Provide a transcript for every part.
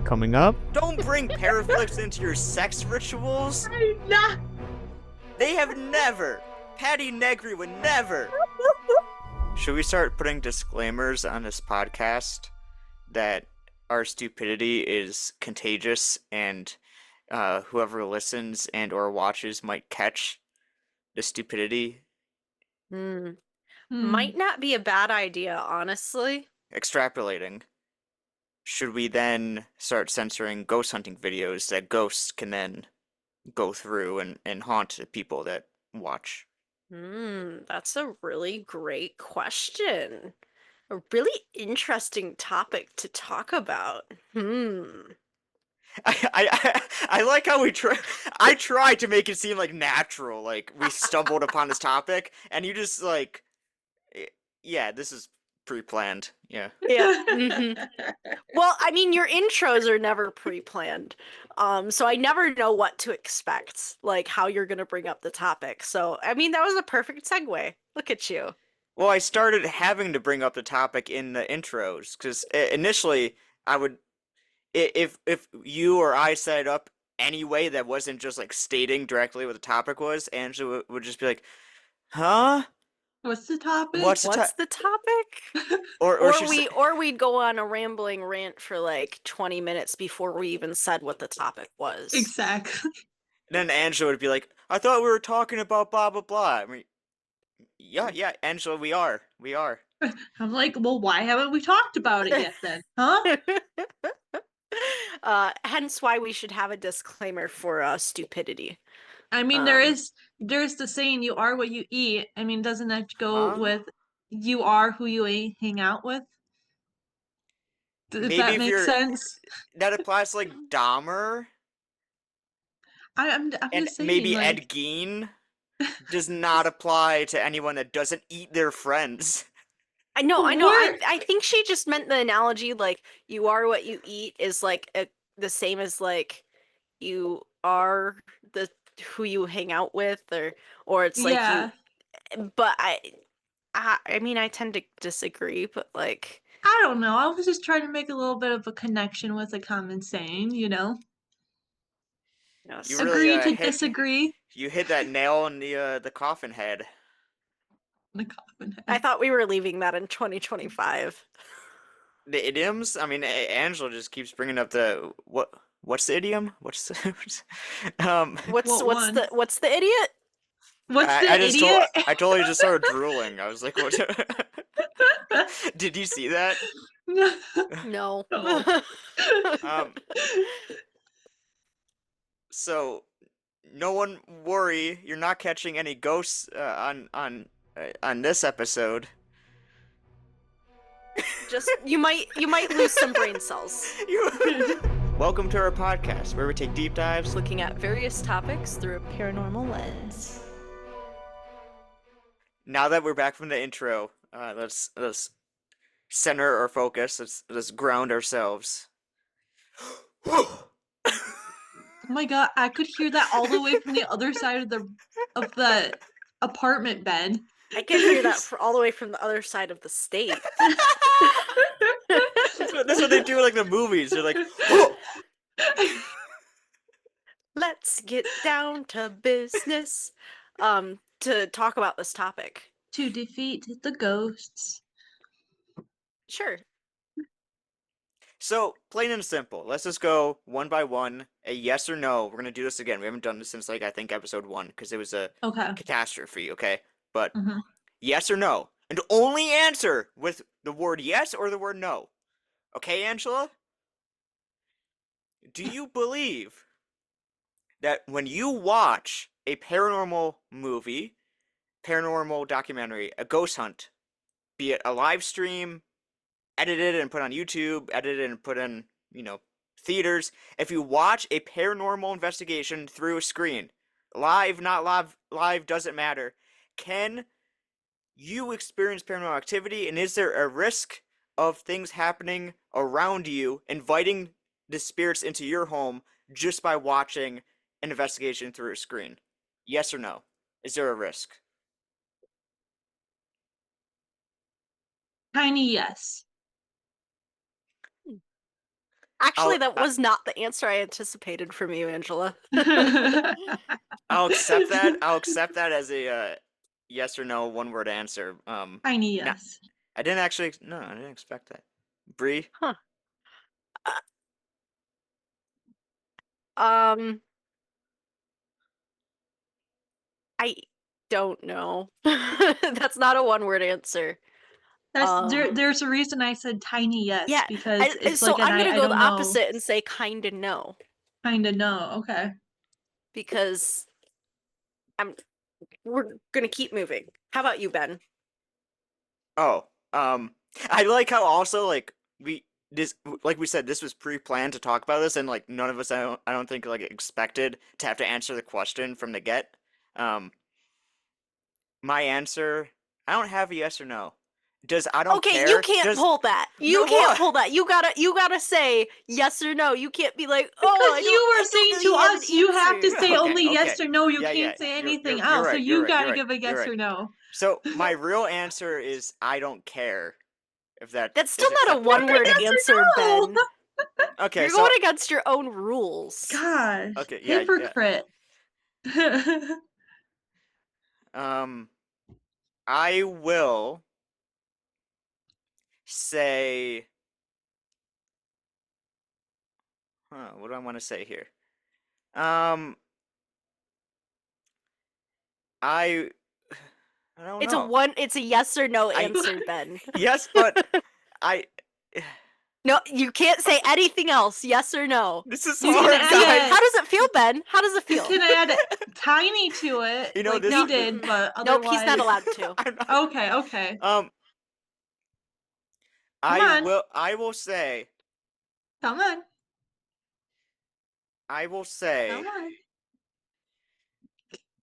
coming up. Don't bring paraflips into your sex rituals. I'm not. They have never. Patty Negri would never. Should we start putting disclaimers on this podcast that our stupidity is contagious and whoever listens and or watches might catch the stupidity? Might not be a bad idea, honestly. Extrapolating. Should we then start censoring ghost hunting videos that ghosts can then go through and haunt the people that watch? That's a really great question. A really interesting topic to talk about. I like how I tried to make it seem like natural, like we stumbled upon this topic, and you just like, yeah, this is pre-planned. Yeah. Well, I mean, your intros are never pre-planned, so I never know what to expect, like how you're gonna bring up the topic. So, I mean, that was a perfect segue. Look at you. Well, I started having to bring up the topic in the intros because initially I would, if you or I set it up anyway that wasn't just like stating directly what the topic was, Angela would just be like, "Huh? What's the topic? What's the topic?" Or we'd go on a rambling rant for like 20 minutes before we even said what the topic was. Exactly. Then Angela would be like, "I thought we were talking about blah blah blah." I mean, yeah, Angela, we are. I'm like, well, why haven't we talked about it yet then? Huh? Hence why we should have a disclaimer for stupidity. I mean, there's the saying, you are what you eat. I mean, doesn't that go with you are who you hang out with? If that makes sense. That applies to like Dahmer. I'm and just saying, maybe like... Ed Gein does not apply to anyone that doesn't eat their friends. I know. I think she just meant the analogy, like, you are what you eat is like the same as like you are who you hang out with, or it's like you. But I mean, I tend to disagree, but like, I don't know. I was just trying to make a little bit of a connection with a common saying, you know? You really, agree to disagree. You hit that nail in the coffin head. The coffin head. I thought we were leaving that in 2025. The idioms? I mean, Angela just keeps bringing up the what's the idiom? What's the what's the idiot? What's the idiot? I totally just started drooling. I was like, what? Did you see that? No. So, no one worry, you're not catching any ghosts on this episode. Just you might lose some brain cells. Welcome to our podcast, where we take deep dives looking at various topics through a paranormal lens. Now that we're back from the intro, let's center our focus. Let's ground ourselves. Oh my god, I could hear that all the way from the other side of the apartment bed. I could hear that all the way from the other side of the state. That's what they do in like the movies. They're like, whoa! Let's get down to business. To talk about this topic. To defeat the ghosts. Sure. So, plain and simple. Let's just go one by one. A yes or no. We're going to do this again. We haven't done this since, like, I think episode 1, because it was a catastrophe, okay? But yes or no. And only answer with the word yes or the word no. Okay, Angela? Do you believe that when you watch a paranormal movie, paranormal documentary, a ghost hunt, be it a live stream, edited and put on YouTube, edited and put in, theaters, if you watch a paranormal investigation through a screen, live, not live doesn't matter, can you experience paranormal activity, and is there a risk of things happening around you, inviting the spirits into your home just by watching an investigation through a screen? Yes or no? Is there a risk? Tiny yes. Actually, that was not the answer I anticipated from you, Angela. I'll accept that. I'll accept that as a yes or no one-word answer. Tiny Not, yes. I didn't actually. No, I didn't expect that. Bree. Huh. Um, I don't know. That's not a one-word answer. There's a reason I said tiny yes, Yeah, because it's so like I'm gonna I go the don't know, opposite and say kinda no, kind of know. Okay. because we're gonna keep moving. How about you, Ben? Oh, I like how also like this like we said this was pre-planned to talk about this and like none of us I don't think like expected to have to answer the question from the get. Um, my answer I don't have a yes or no. Does I don't Okay, you care? can't Does pull that. You no can't what? pull that. You gotta say yes or no. You can't be like, oh, Because you I were don't saying to really have an us, you have to answer. say Okay, only okay. yes or no. You Yeah, yeah. can't say You're anything you're else. So right. You're you right. got You're to right. give a You're yes right. or no. So my real answer is I don't care if that That's still is not a acceptable. Okay. one-word Yes answer, or Ben. Okay, You're so going against your own rules. Gosh, okay, yeah, yeah. hypocrite. Um I will say, what do I want to say here? Um, I, I don't know. It's a yes or no I answer, Ben. yes, but I. No, you can't say anything else. Yes or no. This is You can hard, add See, guys. how does it feel, Ben? How does it You feel? can add tiny to it, You know like this. we No, did, but nope, he's not otherwise, allowed to. I'm not. okay, okay. Um, Come on, I will say. come on, I will come say. on.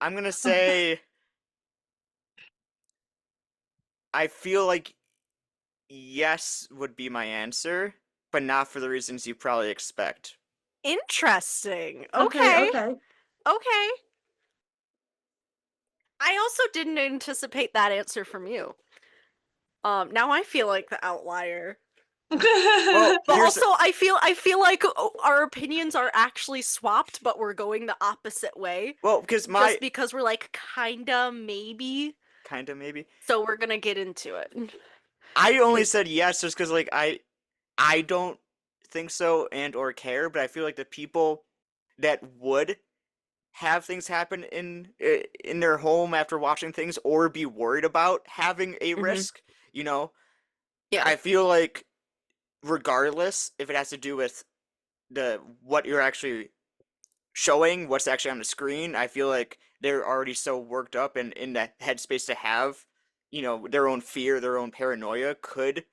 I'm gonna say. I feel like yes would be my answer, but not for the reasons you probably expect. Interesting. Okay, Okay. okay. Okay. I also didn't anticipate that answer from you. Now I feel like the outlier. Well, But here's also I feel like our opinions are actually swapped, but we're going the opposite way well because my just because we're like kinda maybe. kind of maybe. So we're gonna get into it. I only 'Cause- said yes just because like I don't think so and or care, but I feel like the people that would have things happen in their home after watching things or be worried about having a Mhm. risk, you know, Yeah. I feel like regardless if it has to do with the what you're actually showing, what's actually on the screen, I feel like they're already so worked up and in that headspace to have, their own fear, their own paranoia could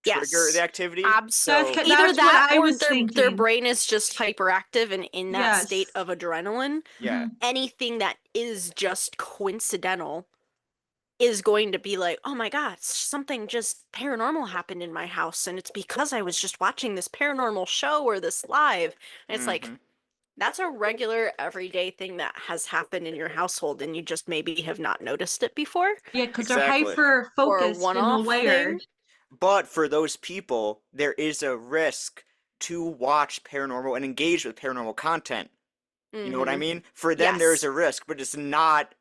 trigger the Yes. activity. So, Either That's what that I or was their thinking. brain is just hyperactive and in that state Yes. of adrenaline. yeah, Anything that is just coincidental is going to be like, oh my god, something just paranormal happened in my house, and it's because I was just watching this paranormal show or this live. And it's like, hmm that's a regular everyday thing that has happened in your household, and you just maybe have not noticed it before, Yeah, because they're exactly. hyper or a focused and one-off aware. thing. But for those people, there is a risk to watch paranormal and engage with paranormal content. You know what I Mm-hmm. mean? For them, there is Yes. a risk, but it's not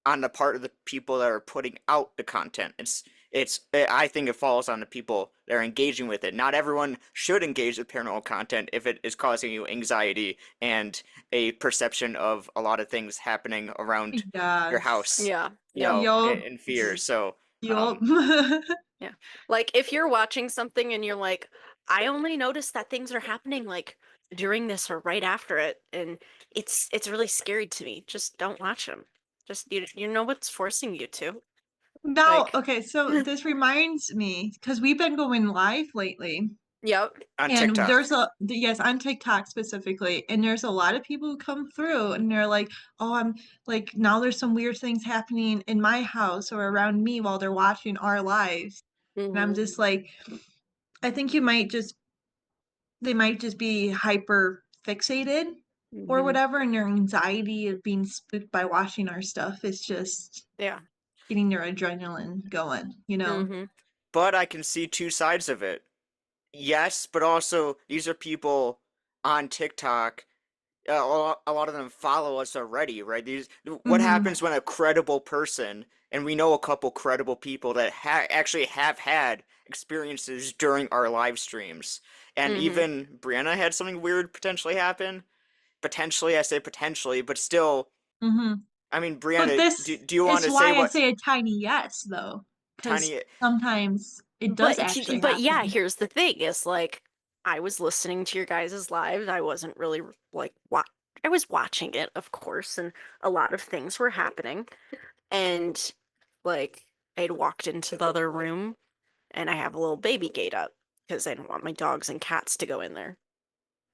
on the part of the people that are putting out the content. I think it falls on the people that are engaging with it. Not everyone should engage with paranormal content if it is causing you anxiety and a perception of a lot of things happening around your Yes. house, Yeah. Yep. Yup. in fear. So, Yup. Yeah. Like if you're watching something and you're like, I only notice that things are happening like during this or right after it, and it's really scary to me. Just don't watch them. Just you know what's forcing you to. Now, Like, okay, so this reminds me, because we've been going live lately, yep. on and TikTok. yes, on TikTok specifically, and there's a lot of people who come through and they're like, oh, I'm like, now there's some weird things happening in my house or around me while they're watching our lives. And I'm Mm-hmm. just like, I think they might just be hyper fixated or Mm-hmm. whatever, and their anxiety of being spooked by watching our stuff is just Yeah. getting their adrenaline going, you know? Mm-hmm. But I can see two sides of it. yes, but also these are people on TikTok. A lot of them follow us already, right? What Mm-hmm. happens when a credible person, and we know a couple credible people that actually have had experiences during our live streams, and Mm-hmm. even Brianna had something weird potentially happen. Potentially, I say potentially, but still, Mm-hmm. I mean, But Brianna, this do you want is to say why I what say a tiny yes, though, because tiny? sometimes it does But actually but yeah, happen. here's the thing: is like I was listening to your guys' lives. I wasn't really like what I was watching it, of course, and a lot of things were happening. And like I'd walked into the other room, and I have a little baby gate up because I don't want my dogs and cats to go in there.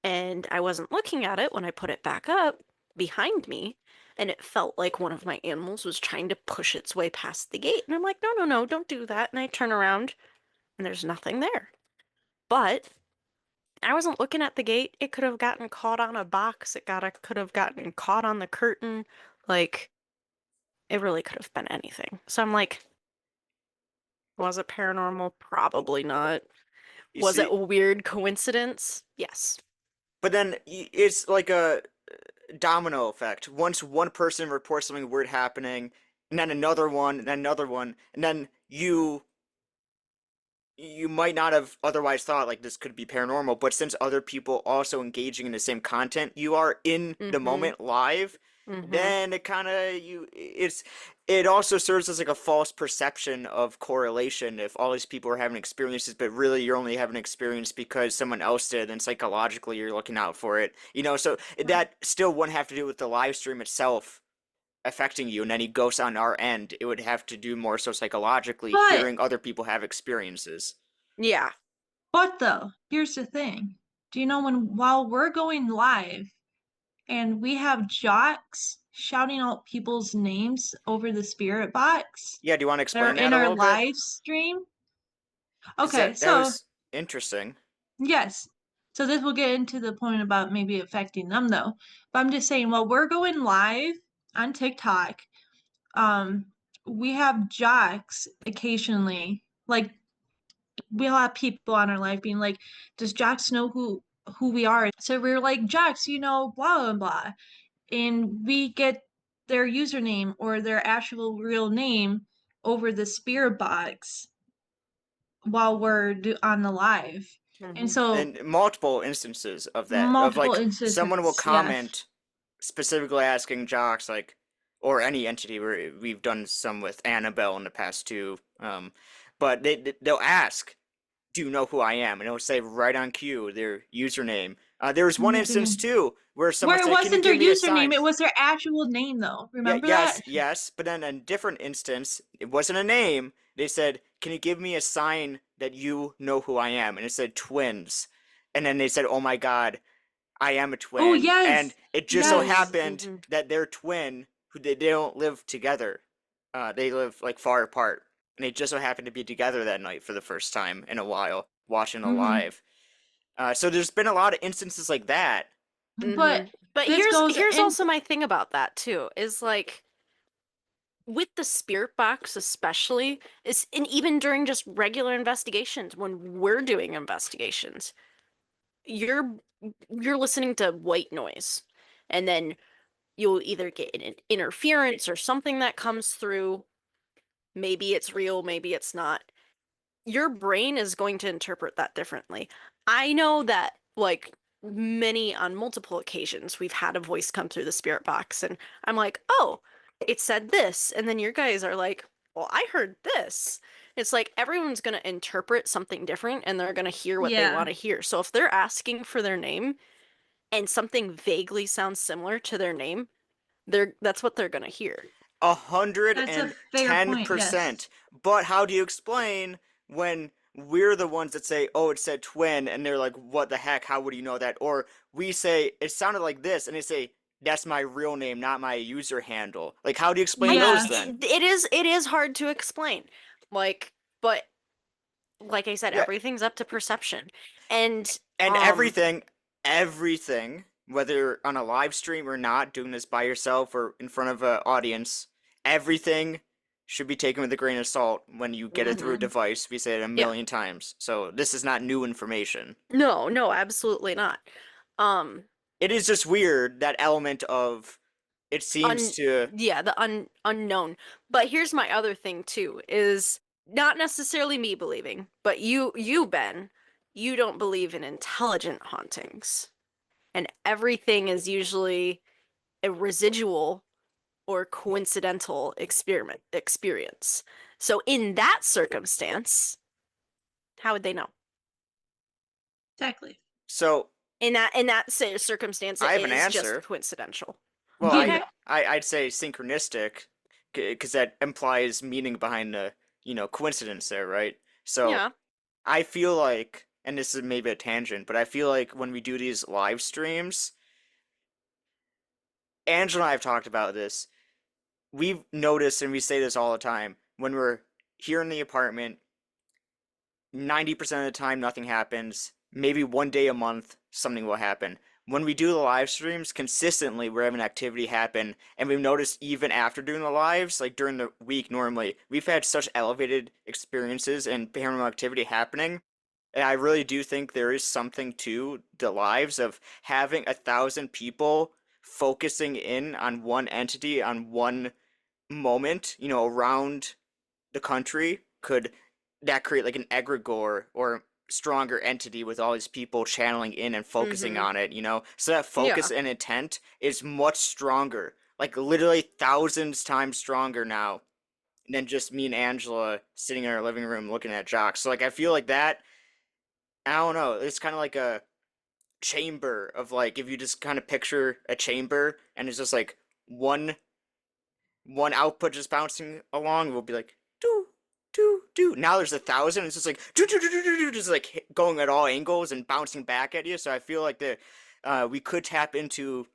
And I wasn't looking at it when I put it back up behind me, and it felt like one of my animals was trying to push its way past the gate. And I'm like, no, no, no, don't do that. And I turn around, and there's nothing there. But I wasn't looking at the gate. It could have gotten caught on a box. Could have gotten caught on the curtain. Like, it really could have been anything. So I'm like, was it paranormal? Probably not. You Was it see, a weird coincidence? Yes. but then it's like a domino effect. Once one person reports something weird happening, and then another one, and then another one, and then you might not have otherwise thought like this could be paranormal, but since other people also engaging in the same content you are in the Mm-hmm. moment live, Mm-hmm. then it also serves as like a false perception of correlation if all these people are having experiences, but really you're only having an experience because someone else did, and psychologically you're looking out for it. So that still wouldn't have to do with the live stream itself affecting you in any ghosts on our end. It would have to do more so psychologically, But hearing other people have experiences. Yeah. though, here's the thing. Do you know when while we're going live and we have jocks shouting out people's names over the spirit box Yeah, do you want to that are explain that in a our little bit? live stream? Because Okay, that so was interesting. yes. So this will get into the point about maybe affecting them though. But I'm just saying while we're going live on TikTok, um, we have jocks occasionally. Like we'll have people on our live being like, does Jax know who we are? So we're like, Jax, blah blah blah. And we get their username or their actual real name over the spirit box while we're on the live. And Mm-hmm. so And multiple instances of that, of multiple like someone will instances, yeah. comment specifically asking jocks, like, or any entity. We've done some with Annabelle in the past too. But they'll ask, "Do you know who I am?" And it'll say right on cue their username. There was one instance Username. too where someone Where it said, "Can you wasn't their give me a username, sign?" it was their actual name though. Yeah, Remember yes, that? yes. But then a different instance, it wasn't a name. They said, "Can you give me a sign that you know who I am?" And it said twins. And then they said, "Oh my God, I am a Oh twin." And yes. it just so Yes. happened Mm-hmm. that their twin, who they don't live together, they live like far apart. And they just so happened to be together that night for the first time in a while, watching a Hmm. live. So there's been a lot of instances like that. But Mm-hmm. But this here's goes here's in. also my thing about that too, is like with the spirit box especially, is and even during just regular investigations, when we're doing investigations, you're you're listening to white noise. And then you'll either get an interference or something that comes through. Maybe it's real, maybe it's not. Your brain is going to interpret that differently. I know that, like, many on multiple occasions, we've had a voice come through the spirit box, and I'm like, oh, it said this. And then your guys are like, well, I heard this. It's like everyone's going to interpret something different and they're going to hear what they Yeah, want to hear. So if they're asking for their name and something vaguely sounds similar to their name, that's what they're going to hear. a hundred that's a and fair ten point. Yes. percent. But how do you explain when we're the ones that say, "Oh, it said twin," and they're like, "What the heck? How would you know that?" Or we say, "It sounded like this," and they say, "That's my real name, not my user handle." Like, how do you explain those then? It is hard to explain. Like, but like I said, Yeah, everything's up to perception. And and everything, whether on a live stream or not, doing this by yourself or in front of an audience, everything should be taken with a grain of salt when you get it through a Mm-hmm. device. We say it a Yeah. million times. So this is not new information. No, no, absolutely not. Um, It is just weird that element of it seems un to. yeah, the unknown. But here's my other thing too, is not necessarily me believing, but you Ben, you don't believe in intelligent hauntings. And everything is usually a residual or coincidental experience. So in that circumstance, how would they know? Exactly. So In that circumstance, it I have an is just answer. coincidental. Well, Yeah. Okay. I'd say synchronistic, because that implies meaning behind the coincidence there, right? So Yeah. I feel like, and this is maybe a tangent, but I feel like when we do these live streams, Angela and I have talked about this. We've noticed, and we say this all the time, when we're here in the apartment, 90% of the time nothing happens. Maybe one day a month something will happen. When we do the live streams, consistently we're having activity happen, and we've noticed even after doing the lives, like during the week normally, we've had such elevated experiences and paranormal activity happening. And I really do think there is something to the lives of having 1,000 people focusing in on one entity, on one moment, around the country, could that create like an egregore or stronger entity with all these people channeling in and focusing Mm-hmm. on it, so that focus Yeah. and intent is much stronger, like literally thousands times stronger now than just me and Angela sitting in our living room looking at jocks. So like I feel like that, I don't know, it's kind of like a chamber of, like, if you just kind of picture a chamber and it's just like one output just bouncing along, we'll be like do do do. Now there's 1,000. It's just like do do do do do do, just like going at all angles and bouncing back at you. So I feel like we could tap into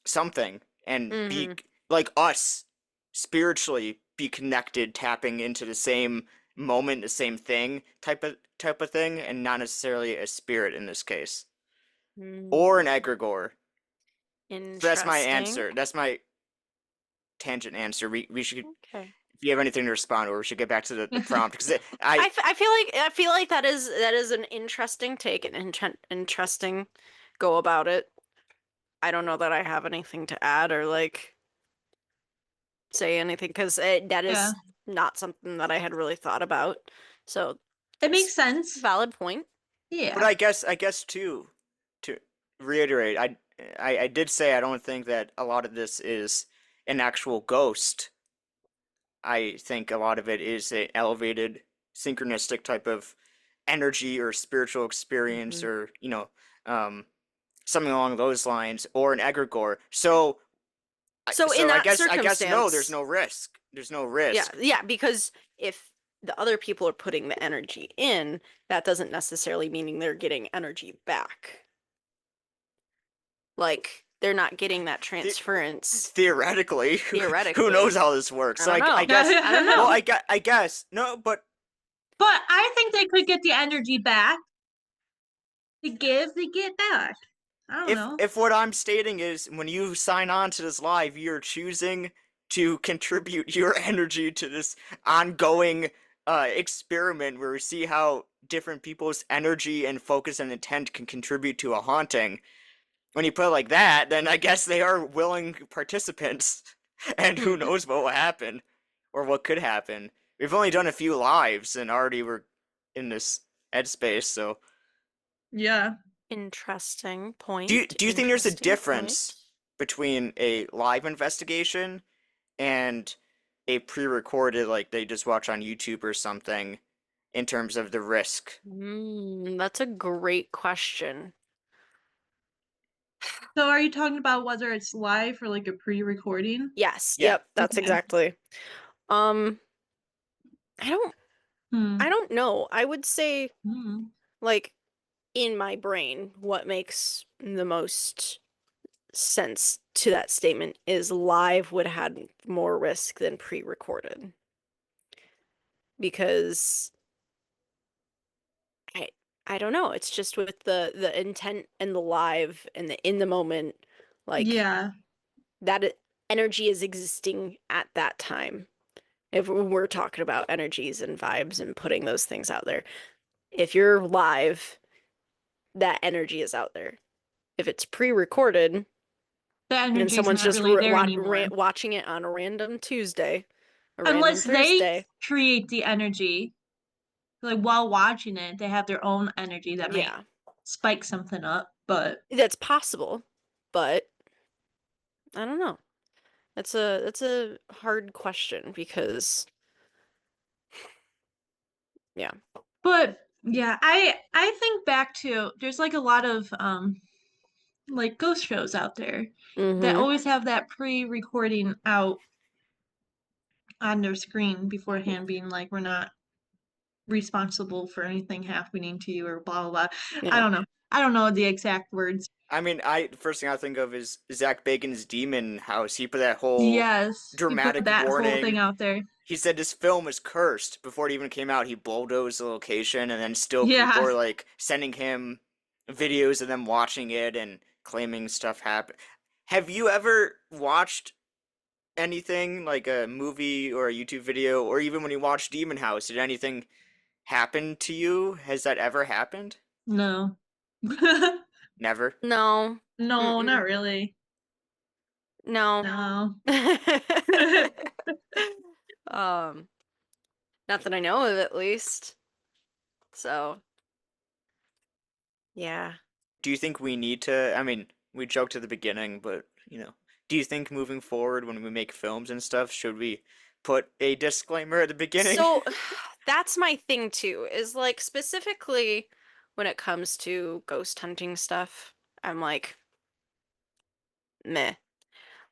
something and be Mm-hmm. like us spiritually, be connected, tapping into the same moment, the same thing, type of thing, and not necessarily a spirit in this case or an Mm. egregore. So that's my Interesting. answer. That's my tangent answer. We should, Okay. if you have anything to respond, or we should get back to the prompt, because I I feel like that is an interesting take, an interesting go about it. I don't know that I have anything to add or like say anything because that Yeah. is not something that I had really thought about. So It it's makes sense. valid point. but Yeah. I guess too, to reiterate, I did say I don't think that a lot of this is an actual ghost. I think a lot of it is an elevated synchronistic type of energy or spiritual experience, Hmm. or um something along those lines, or an egregore. So So in so I that guess no, there's circumstance, no risk. There's no yeah, risk. yeah, because if the other people are putting the energy in, that doesn't necessarily meaning they're getting energy back. Like they're not getting that The, transference theoretically, who knows theoretically. how this works? I So don't I know. guess, I don't well, know. I guess no, but But I think they could get the energy back. They give, they get back. I don't if know. if what I'm stating is when you sign on to this live, you're choosing to contribute your energy to this ongoing experiment where we see how different people's energy and focus and intent can contribute to a haunting. When you put it like that, then I guess they are willing participants, and who Hmm. knows what will happen or what could happen. We've only done a few lives and already we're in this headspace, so Yeah. Interesting do you, point. do you think there's a Interesting point. difference between a live investigation and a pre-recorded, like they just watch on YouTube or something, in terms of the risk? That's a great question. So are you talking about whether it's live or like a pre-recording? Yes, Yeah. yep, that's Okay. exactly. Um, I don't I Hmm. don't know. I would say Hmm. like in my brain, what makes the most sense to that statement is live would have more risk than pre-recorded because I I don't know. It's just with the intent and the live and the in the moment, like Yeah. that energy is existing at that time. If we're talking about energies and vibes and putting those things out there. If you're live, that energy is out there. If it's pre-recorded, The then energy's someone's not just really there anymore. watching it on a random Tuesday, a random Unless they Thursday. create the energy, like while watching it, they have their own energy that might Yeah, spike something up. But that's possible, but I don't know. That's a hard question because yeah. yeah, I think back to there's like a lot of like ghost shows out there that Mm-hmm. always have that pre-recording out on their screen beforehand, being like, we're not responsible for anything happening to you or blah blah blah. I Yeah. don't know. I don't know the exact words. I mean, the first thing I think of is Zach Bacon's Demon House. He put that whole Yes, he put dramatic that whole thing warning. out there. He said this film is cursed before it even came out. He bulldozed the location, and then still people Yeah. are like sending him videos of them watching it and claiming stuff happened. Have you ever watched anything like a movie or a YouTube video, or even when you watched Demon House? Did anything happen to you? Has that ever happened? No. Never. No. No, not Mm-mm. really. No. No. Um, not that I know of at least. So, yeah. Do you think we need to? I mean, we joked at the beginning, but do you think moving forward when we make films and stuff, should we put a disclaimer at the beginning? So that's my thing too, is like specifically when it comes to ghost hunting stuff, I'm like, meh.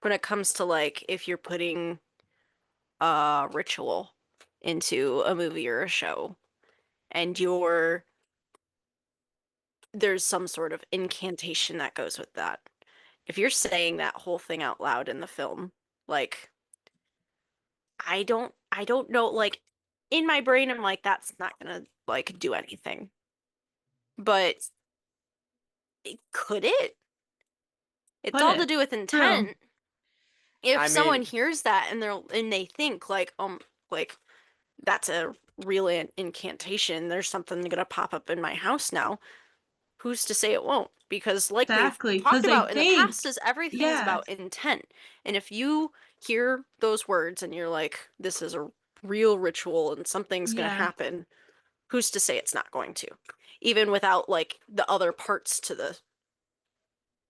When it comes to like if you're putting a ritual into a movie or a show and there's some sort of incantation that goes with that. If you're saying that whole thing out loud in the film, like I don't know, like in my brain I'm like that's not gonna like do anything. But could it? It's Put all to it. do with True. intent. If I someone mean, hears that and they think like that's a real incantation, there's something gonna pop up in my house now. Who's to say it won't? Because like we've Exactly. talked Because they about in the think, past, is everything's yes, about intent. And if you hear those words and you're like, this is a real ritual and something's gonna yeah. happen, who's to say it's not going to? Even without like the other parts to the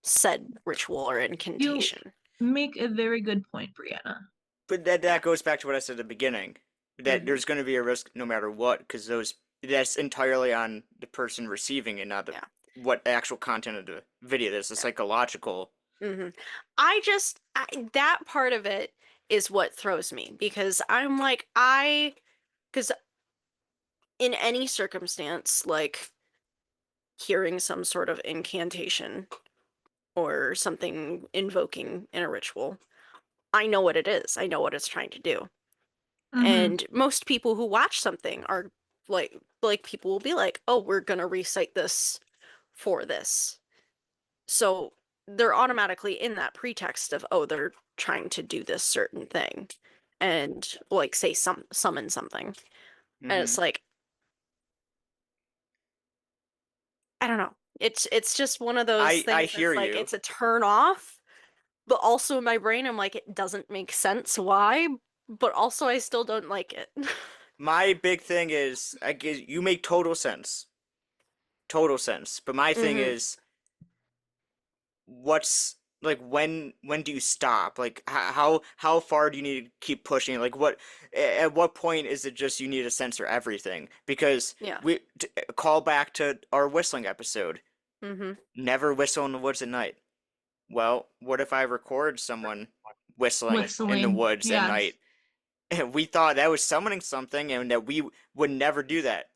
said ritual or You incantation. make a very good point, Brianna. but that Yeah. that goes back to what I said at the beginning, that Hmm. there's going to be a risk no matter what, because that's entirely on the person receiving it, not the Yeah. what the actual content of the video. There's a Yeah. psychological. Hmm. That part of it is what throws me because I'm like, because in any circumstance, like hearing some sort of incantation or something invoking in a ritual, I know what it is. I know what it's trying to do. Mm-hmm. And most people who watch something are like people will be like, "Oh, we're gonna recite this for this." So they're automatically in that pretext of, "Oh, they're trying to do this certain thing." And like say summon something. And Hmm. it's like, I don't know. It's just one of those I things hear that's like you. it's a turn off, but also in my brain I'm like it doesn't make sense why, but also I still don't like it. My big thing is, I guess you make total sense. But my thing Hmm. is, what's like when do you stop? Like how far do you need to keep pushing? Like at what point is it just you need to censor everything? Because Yeah. call back to our whistling episode. Hmm. Never whistle in the woods at night. Well, what if I record someone whistling in the Whistling. woods at Yes. night? And we thought that was summoning something and that we would never do that.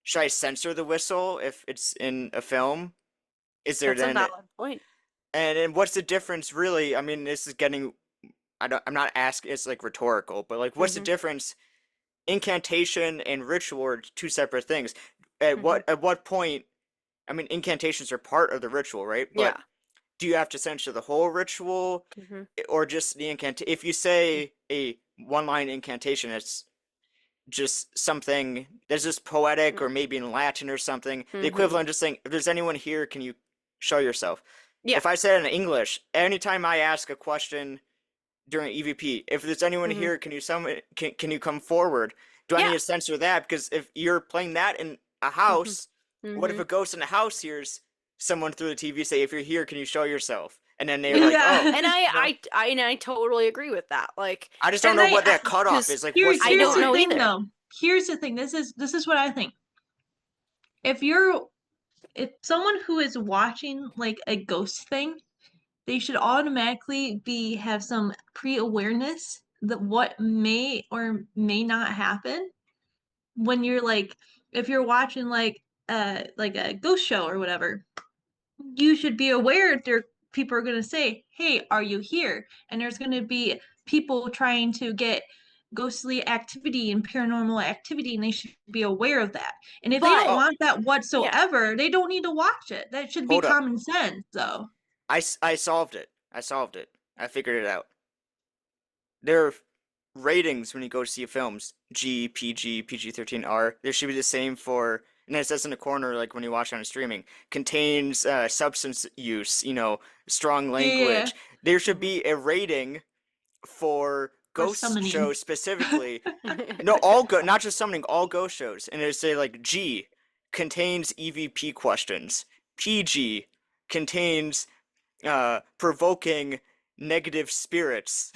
Should I censor the whistle if it's in a film? Is there That's a then valid point. and what's the difference really? I mean, this is getting I'm not asking, it's like rhetorical, but like what's the Hmm. difference? Incantation and ritual are two separate things. Hmm. At what point, I mean, incantations are part of the ritual, right? But Yeah. do you have to censor the whole ritual Mhm. or just the incant? If you say a one-line incantation, it's just something that's just poetic or maybe in Latin or something. The Mhm. equivalent of just saying, if there's anyone here, can you show yourself? Yeah. If I said it in English, anytime I ask a question during EVP, if there's anyone Mhm. here, can you come forward? Do I need Yeah. to censor that? Because if you're playing that in a Mhm. house, what if Mhm. a ghost in a house hears someone through the TV say, "If you're here, can you show yourself?" And then they're Yeah. like, "Oh, And Yeah. I totally agree with that. Like, I just don't And know I what that cutoff because is. Like, here what's the I here's don't the know line?" thing either. though. Here's the thing. This is what I think. If someone who is watching like a ghost thing, they should automatically be have some pre-awareness that what may or may not happen when you're like if you're watching like a ghost show or whatever. You should be aware there people are going to say, "Hey, are you here?" And there's going to be people trying to get ghostly activity and paranormal activity, and they should be aware of that. And if they don't But Oh, want that yeah. whatsoever, they don't need to watch it. That should be hold up. common sense, though. I solved it. I solved it. I figured it out. There are ratings when you go to see films. G, PG, PG-13, R. There should be the same for, and it says in the corner, like when you watch on a streaming, contains substance use, strong Yeah, language. There should Mhm. be a rating for or ghost summoning. shows specifically. No, all go, not just summoning, all ghost shows. And it say like G contains EVP questions. PG contains provoking negative spirits.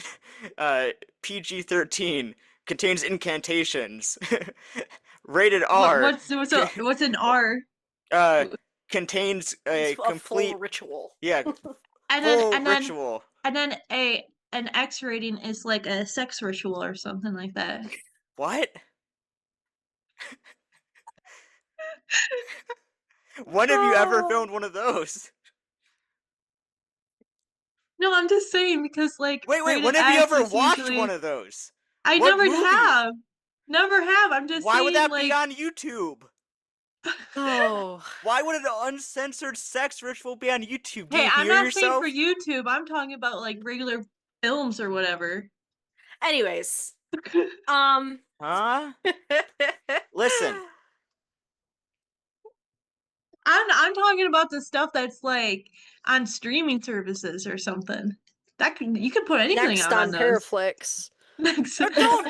PG-13 contains incantations. Rated What R what's an R? uh, contains It's a a full complete, ritual. yeah, And then full and then ritual. and then a an X rating is like a sex ritual or something like that. What? When have you ever Oh. filmed one of those? No, I'm just saying because like Wait, rated when have you X ever is watched one usually of those? I What never movie? have. Never have. I'm just Why would saying that be like on YouTube? Oh. Why would an uncensored sex ritual be on YouTube? Do hey, you I'm hear not saying for yourself? YouTube. I'm talking about like regular films or whatever. Anyways, um Huh? Listen, I'm talking about the stuff that's like on streaming services or something. You could put anything next out on on those. Paraflix. Next. no,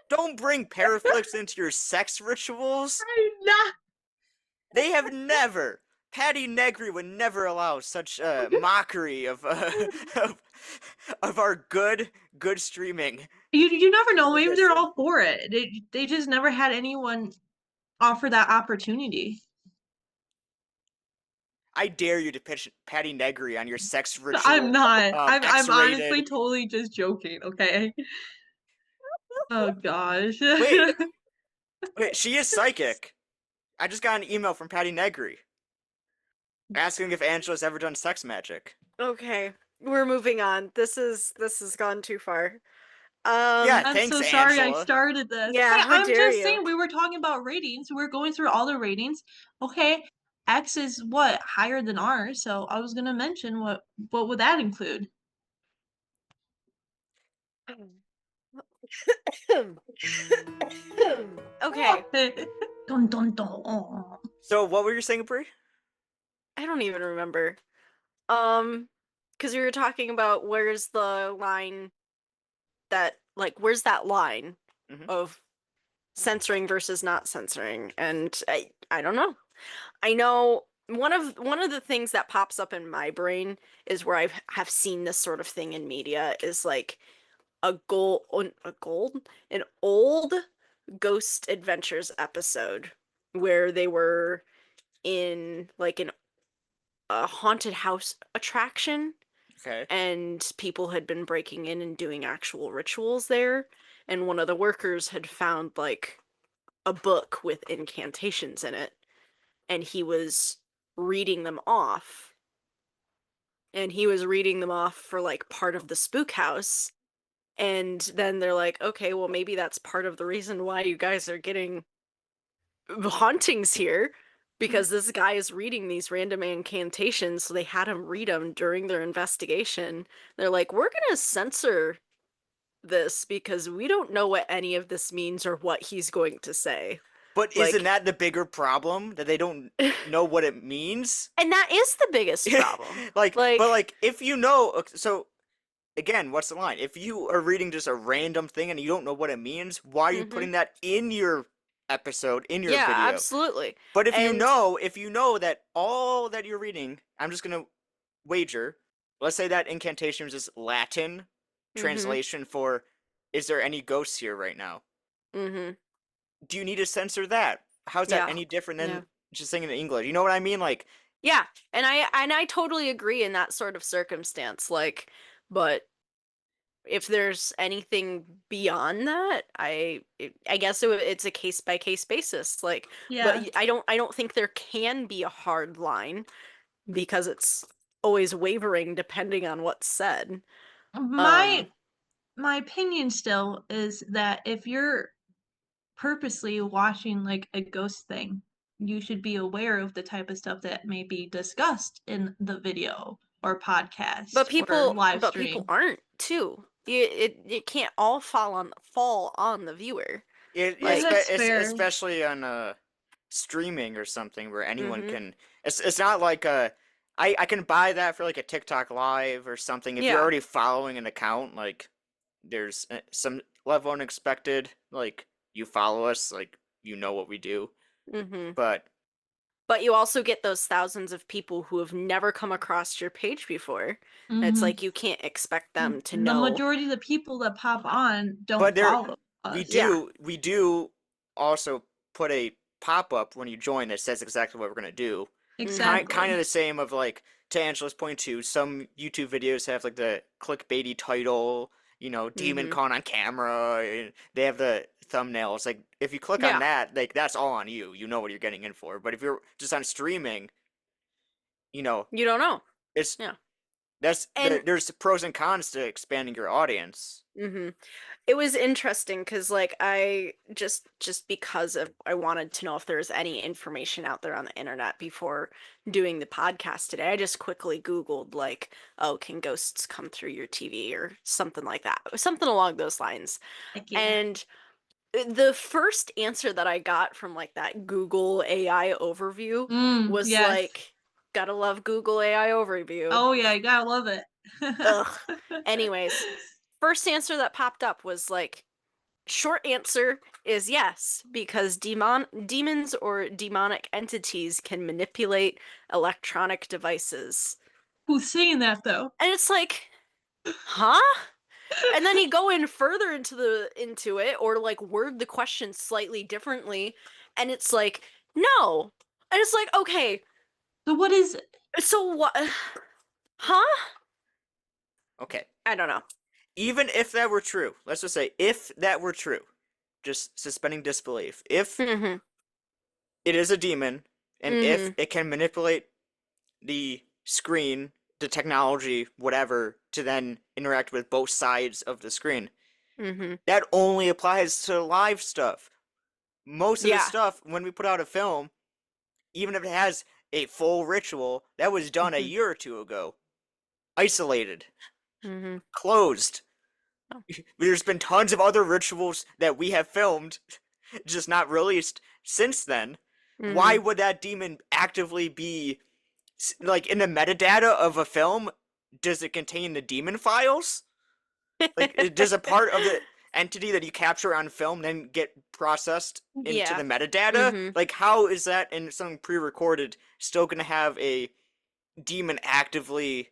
don't bring Paraflix into your sex rituals. I'm not. They have never. Patty Negri would never allow such mockery of of our good streaming. You never know. Maybe they're Listen, all for it. They just never had anyone offer that opportunity. I dare you to pitch Patty Negri on your sex I'm ritual not. I'm honestly X-rated. totally just joking, okay? Oh gosh. Wait, wait, she is psychic. I just got an email from Patty Negri asking if Angela's ever done sex magic. Okay, we're moving on. This has gone too far. Yeah, I'm thanks, so sorry I Angela. started this. Yeah, Hey, how I'm dare just you? saying we were talking about ratings. We're going through all the ratings. Okay, X is what? Higher than R, so I was gonna mention what would that include? Okay, Dun dun dun. So, what were you saying, Brie? I don't even remember. Because we were talking about where's the line that like where's that line Hmm. of censoring versus not censoring, and I don't know. I know one of the things that pops up in my brain is where I have seen this sort of thing in media is like an old Ghost Adventures episode where they were in like a haunted house attraction Okay. and people had been breaking in and doing actual rituals there, and one of the workers had found like a book with incantations in it, and reading them off he was reading them off for like part of the spook house. And then they're like, okay, well, maybe that's part of the reason why you guys are getting hauntings here, because this guy is reading these random incantations, so they had him read them during their investigation. They're like, we're gonna censor this because we don't know what any of this means or what he's going to say. But isn't Like, that the bigger problem that they don't know what it means? and that is the biggest problem. But Like, like if you know, so again, what's the line? If you are reading just a random thing and you don't know what it means, why are you hmm putting that in your episode, in your yeah, video? absolutely. But And if you know that all that you're reading, I'm just gonna wager, let's say that incantation is just Latin hmm translation for is there any ghosts here right now? hmm Do you need to censor that? How's that yeah. any different Yeah. than just saying it in English? You know what I mean? Like, Yeah, and I totally agree in that sort of circumstance. Like, but if there's anything beyond that, I guess it's a case by case basis. Like, but Yeah. I don't think there can be a hard line because it's always wavering depending on what's said. My Um, my opinion still is that if you're purposely watching like a ghost thing, you should be aware of the type of stuff that may be discussed in the video or but podcast or people live but people stream. aren't too. It can't all fall on the viewer. Like, That's fair. especially on streaming or something where anyone mm-hmm. can. It's not like I can buy that for like a TikTok live or something. If you're Yeah. already following an account, like there's some level of unexpected. Like you follow us, like you know what we do. Mm-hmm. But But you also get those thousands of people who have never come across your page before. And it's Hmm. like you can't expect them to The know. majority of the people that pop on but don't there follow us. Yeah, we do also put a pop up when you join that says exactly what we're gonna do. hmm Kind of Exactly. the same of like to Angela's point too. Some YouTube videos have like the clickbaity title, you know, demon hmm caught on camera. And they have the thumbnails. Like if you click on Yeah, that, like that's all on you. You know what you're getting in for. But if you're just on streaming, you know, you don't know. it's Yeah. And there's pros and cons to expanding your audience. hmm it was interesting because like I just because of I wanted to know if there was any information out there on the internet before doing the podcast today. I just quickly Googled like, oh, can ghosts come through your TV or something like that. Something along those lines. Heck yeah. And the first answer that I got from like that Google AI overview was Yes. like, gotta love Google AI overview. Oh yeah, you gotta love it. Ugh. Anyways, first answer that popped up was like, short answer is yes, because demons or demonic entities can manipulate electronic devices. Who's saying that though? And it's like, huh? And then you go in further into it or like word the question slightly differently and it's like no, and it's like okay, So what is so what? Huh? Okay. I don't know. Even if that were true, let's just say if that were true, just suspending disbelief. If Mm-hmm. it is a demon, and if Mm-hmm. it can manipulate the screen, the technology, whatever, to then interact with both sides of the screen. Mm-hmm. That only applies to live stuff. Most of the Yeah. stuff, when we put out a film, even if it has a full ritual, that was done a Mm-hmm. year or two ago. Isolated. Mm-hmm. Closed. Oh. There's been tons of other rituals that we have filmed, just not released since then. Why Mm-hmm. would that demon actively be like in the metadata of a film? Does it contain the demon files? Like, does a part of the entity that you capture on film then get processed into the Yeah. metadata? Mm-hmm. Like, how is that in something pre-recorded still gonna have a demon actively?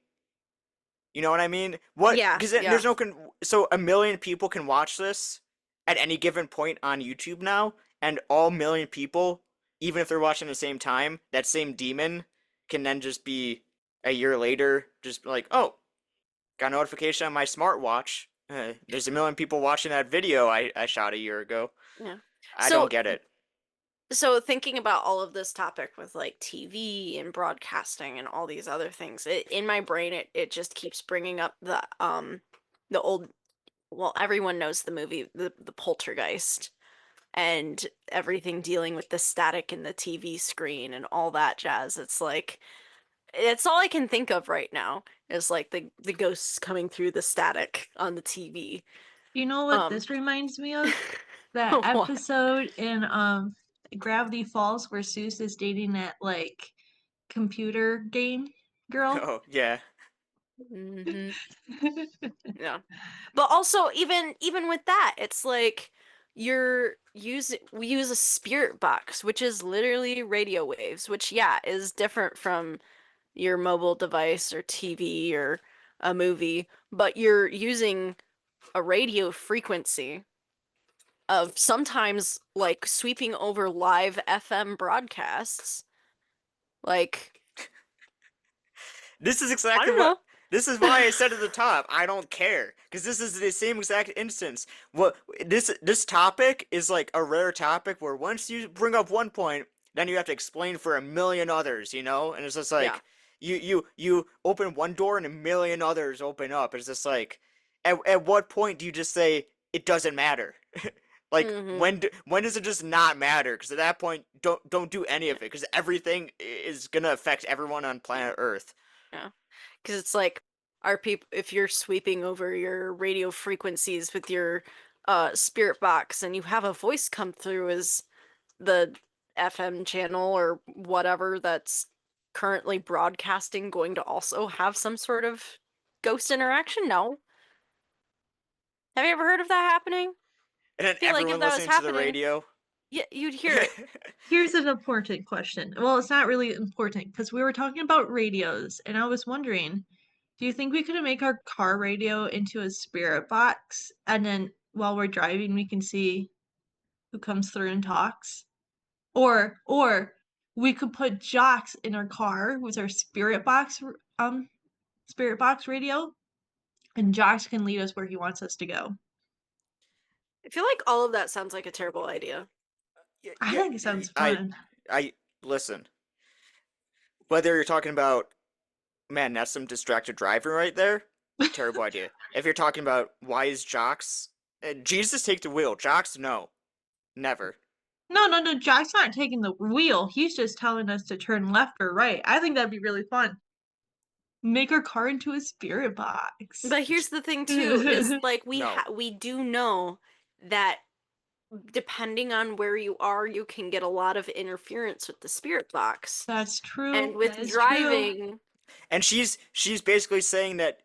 You know what I mean? What? Yeah. Because Yeah. there's no so a million people can watch this at any given point on YouTube now, and all million people, even if they're watching at the same time, that same demon can then just be a year later, just like, oh, got a notification on my smartwatch. There's a million people watching that video I shot a year ago. Yeah. I don't So get it. so thinking about all of this topic with like TV and broadcasting and all these other things, in my brain it just keeps bringing up the old, well, everyone knows the movie the Poltergeist. and everything dealing with the static in the TV screen and all that jazz. It's like it's all I can think of right now is like the ghosts coming through the static on the TV. You know what Um, this reminds me of? That what? episode in Gravity Falls where Seuss is dating that like computer game girl. Oh, yeah. Hmm. Yeah. But also even with that, it's like we use a spirit box, which is literally radio waves, which yeah, is different from your mobile device or TV or a movie, but you're using a radio frequency of sometimes like sweeping over live FM broadcasts. Like, This is I exactly don't what. know. This is why I said at the top, I don't care, because this is the same exact instance. What this topic is like a rare topic where once you bring up one point, then you have to explain for a million others, you know? And it's just Yeah. like you open one door and a million others open up. It's just like, at what point do you just say it doesn't matter? Like Hmm. when does it just not matter? Because at that point, don't do any of it, because everything is gonna affect everyone on planet Earth. Yeah. Because it's like, are people, if you're sweeping over your radio frequencies with your spirit box and you have a voice come through as the FM channel or whatever that's currently broadcasting going to also have some sort of ghost interaction? No. Have you ever heard of that happening? And then I feel like if everyone that was listening to the happening, radio. yeah, you'd hear it. Here's an important question. Well, it's not really important because we were talking about radios, and I was wondering, do you think we could make our car radio into a spirit box, and then while we're driving, we can see who comes through and talks? Or we could put jocks in our car with our spirit box radio, and jocks can lead us where he wants us to go. I feel like all of that sounds like a terrible idea. Yeah, I yeah, think it sounds I, fun. I listen. Whether you're talking about, man, that's some distracted driving right there. Terrible idea. If you're talking about wise jocks, Jesus take the wheel. Jocks, no, never. No. Jack's not taking the wheel. He's just telling us to turn left or right. I think that'd be really fun. Make our car into a spirit box. But here's the thing too, is That's like No. we do know that depending on where you are, you can get a lot of interference with the spirit box. true. And with That is true. driving, And she's basically saying that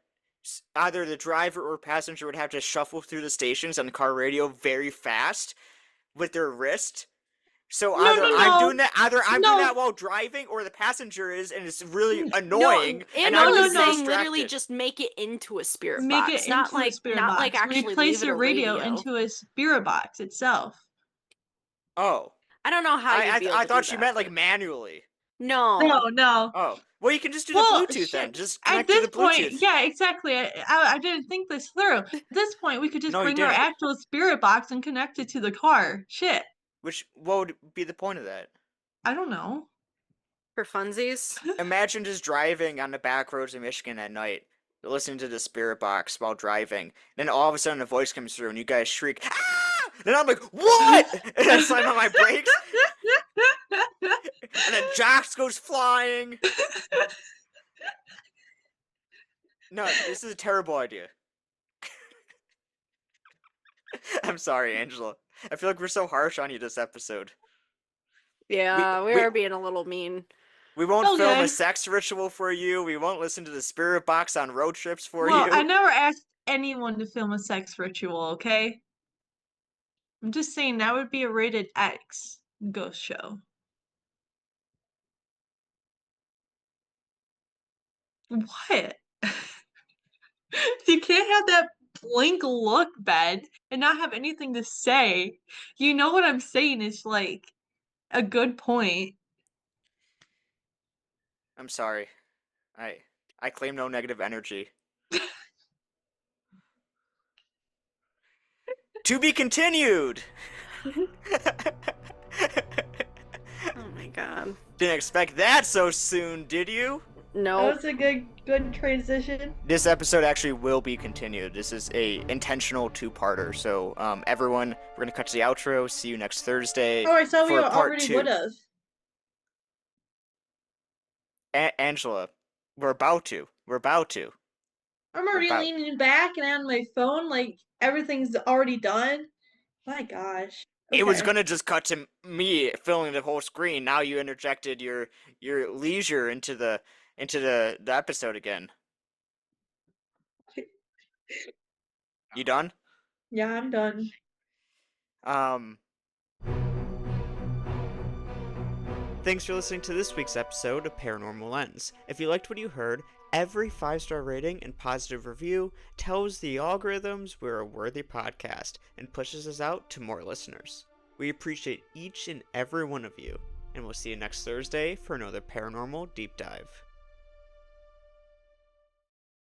either the driver or passenger would have to shuffle through the stations on the car radio very fast with their wrist. So No, no, either I'm doing no. that while driving, or the passenger is, and it's really No, annoying, and Anna I'm no, was getting no. saying literally distracted. just make it into a spirit Make box, it into a spirit not like box. actually Replace leave it the a radio radio. into a spirit box itself. Oh, I don't know how you'd be able I to do thought she that, meant like but manually. no. No. Oh, well, you can just do the Well, Bluetooth then. shit. Just At connect to this the point, Bluetooth. yeah, exactly. I didn't think this through. At this point, we could just No, you bring our didn't. actual spirit box and connect it to the car. Shit. What would be the point of that? I don't know. For funsies. Imagine just driving on the back roads of Michigan at night, listening to the spirit box while driving. Then all of a sudden a voice comes through and you guys shriek, "Ah!" Then I'm like, "What?" And I slam on my brakes, and then Jax goes flying. No, this is a terrible idea. I'm sorry, Angela. I feel like we're so harsh on you this episode. Yeah, we We are being a little mean. we won't film Okay. a sex ritual for you. We won't listen to the spirit box on road trips for Well, I you. never asked anyone to film a sex ritual, okay? I'm just saying that would be a rated X ghost show. What? You can't have that blank look, Ben, and not have anything to say. You know what I'm saying is like a good point. I'm sorry. I claim no negative energy. To be continued. Oh my god. Didn't expect that so soon, did you? No. That was a good transition. This episode actually will be continued. This is a intentional two-parter. So, everyone, we're gonna cut to the outro. See you next Thursday Oh, I thought we for part already would 2. have. Angela, we're about to. We're about to. I'm We're already about. leaning back and on my phone, like everything's already done. My gosh. It was Okay. gonna just cut to me filling the whole screen. Now you interjected your leisure into the episode again. You done? Yeah, I'm done. Um. Thanks for listening to this week's episode of Paranormal Lens. If you liked what you heard, every 5-star rating and positive review tells the algorithms we're a worthy podcast and pushes us out to more listeners. We appreciate each and every one of you, and we'll see you next Thursday for another paranormal deep dive.